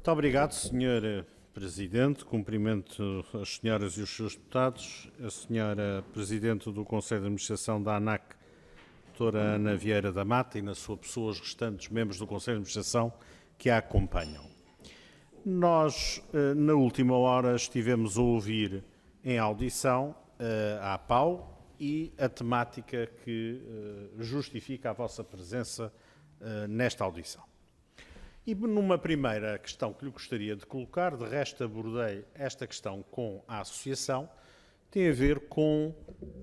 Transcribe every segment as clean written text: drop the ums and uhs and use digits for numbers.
Muito obrigado, Sr. Presidente. Cumprimento as senhoras e os seus deputados, a Sra. Presidente do Conselho de Administração da ANAC, Dra. Ana Vieira da Mata, e na sua pessoa os restantes membros do Conselho de Administração que a acompanham. Nós, na última hora, estivemos a ouvir em audição a APAU e a temática que justifica a vossa presença nesta audição. E numa primeira questão que lhe gostaria de colocar, de resto abordei esta questão com a associação, tem a ver com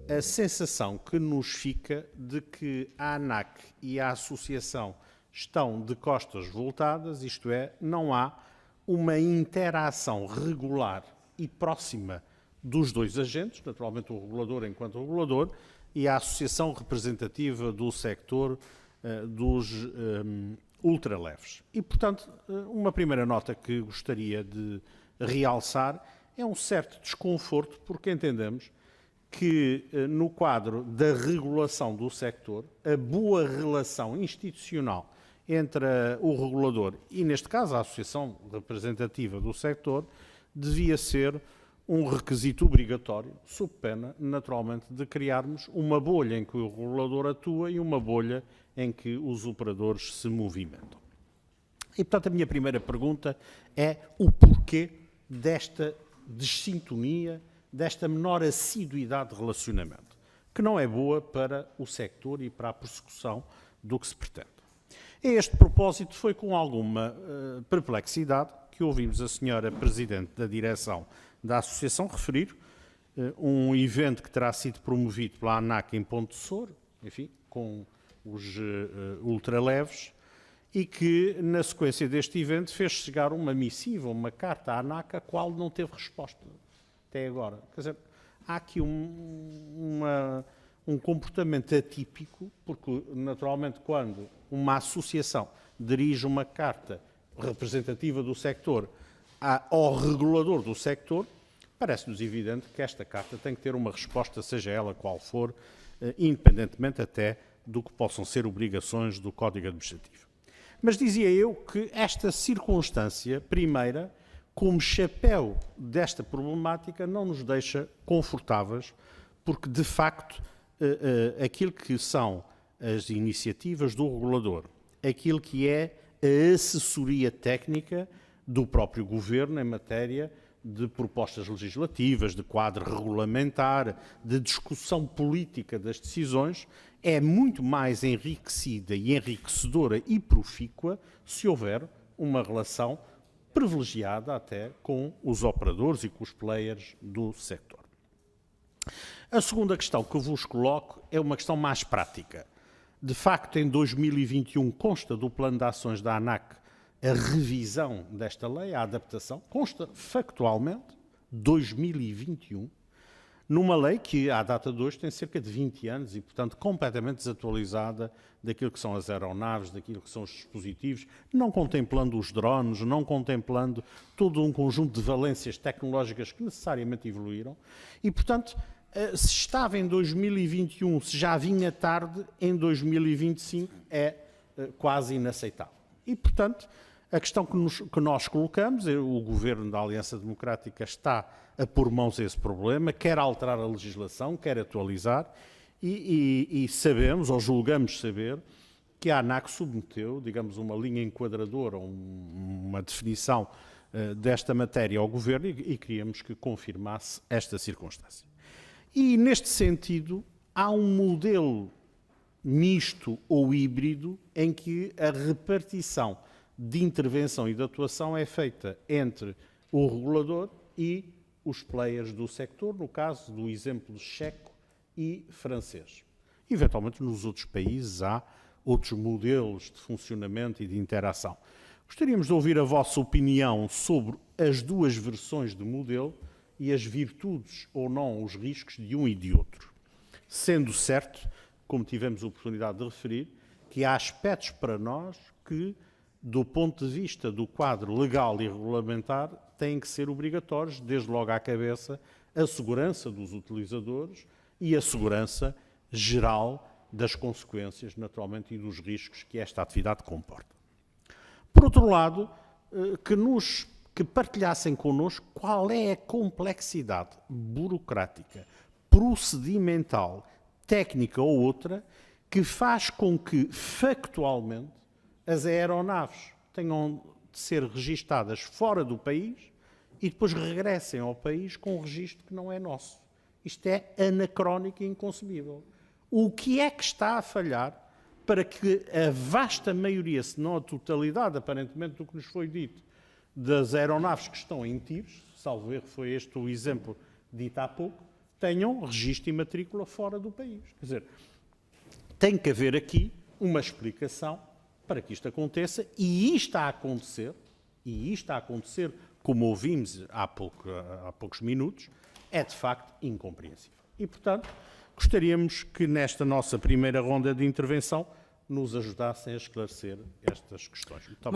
a sensação que nos fica de que a ANAC e a associação estão de costas voltadas, isto é, não há uma interação regular e próxima dos dois agentes, naturalmente o regulador enquanto regulador e a associação representativa do sector dos ultraleves. E, portanto, uma primeira nota que gostaria de realçar é um certo desconforto, porque entendemos que, no quadro da regulação do sector, a boa relação institucional entre o regulador e, neste caso, a associação representativa do sector, devia ser um requisito obrigatório, sob pena, naturalmente, de criarmos uma bolha em que o regulador atua e uma bolha em que os operadores se movimentam. E, portanto, a minha primeira pergunta é o porquê desta dessintonia, desta menor assiduidade de relacionamento, que não é boa para o sector e para a persecução do que se pretende. A este propósito, foi com alguma perplexidade que ouvimos a senhora Presidente da Direção da Associação referir um evento que terá sido promovido pela ANAC em Ponte de Sor, enfim, com os ultraleves, e que, na sequência deste evento, fez chegar uma missiva, uma carta à ANAC, a qual não teve resposta até agora. Quer dizer, há aqui um comportamento atípico, porque, naturalmente, quando uma associação dirige uma carta representativa do sector ao regulador do sector, parece-nos evidente que esta carta tem que ter uma resposta, seja ela qual for, independentemente até do que possam ser obrigações do Código Administrativo. Mas dizia eu que esta circunstância, primeira, como chapéu desta problemática, não nos deixa confortáveis, porque, de facto, aquilo que são as iniciativas do regulador, aquilo que é a assessoria técnica do próprio Governo em matéria de propostas legislativas, de quadro regulamentar, de discussão política das decisões, é muito mais enriquecida e enriquecedora e profícua se houver uma relação privilegiada até com os operadores e com os players do setor. A segunda questão que eu vos coloco é uma questão mais prática. De facto, em 2021 consta do plano de ações da ANAC a revisão desta lei, a adaptação, consta factualmente, 2021, numa lei que, à data de hoje, tem cerca de 20 anos e, portanto, completamente desatualizada daquilo que são as aeronaves, daquilo que são os dispositivos, não contemplando os drones, não contemplando todo um conjunto de valências tecnológicas que necessariamente evoluíram. E, portanto, se estava em 2021, se já vinha tarde, em 2025 é quase inaceitável. E, portanto, a questão que nós colocamos, o Governo da Aliança Democrática está a pôr mãos a esse problema, quer alterar a legislação, quer atualizar, e sabemos, ou julgamos saber, que a ANAC submeteu, digamos, uma linha enquadradora, uma definição desta matéria ao Governo e queríamos que confirmasse esta circunstância. E, neste sentido, há um modelo misto ou híbrido em que a repartição de intervenção e de atuação é feita entre o regulador e os players do sector, no caso do exemplo checo e francês. Eventualmente, nos outros países há outros modelos de funcionamento e de interação. Gostaríamos de ouvir a vossa opinião sobre as duas versões do modelo e as virtudes ou não, os riscos de um e de outro. Sendo certo, como tivemos a oportunidade de referir, que há aspectos para nós que, do ponto de vista do quadro legal e regulamentar, têm que ser obrigatórios, desde logo à cabeça, a segurança dos utilizadores e a segurança geral das consequências, naturalmente, e dos riscos que esta atividade comporta. Por outro lado, que partilhassem connosco qual é a complexidade burocrática, procedimental, técnica ou outra, que faz com que, factualmente, as aeronaves tenham de ser registadas fora do país e depois regressem ao país com um registro que não é nosso. Isto é anacrónico e inconcebível. O que é que está a falhar para que a vasta maioria, se não a totalidade, aparentemente, do que nos foi dito, das aeronaves que estão em tiros, salvo erro foi este o exemplo dito há pouco, tenham registro e matrícula fora do país. Quer dizer, tem que haver aqui uma explicação para que isto aconteça, e isto a acontecer, como ouvimos há poucos minutos, é de facto incompreensível. E, portanto, gostaríamos que nesta nossa primeira ronda de intervenção nos ajudassem a esclarecer estas questões. Muito obrigado.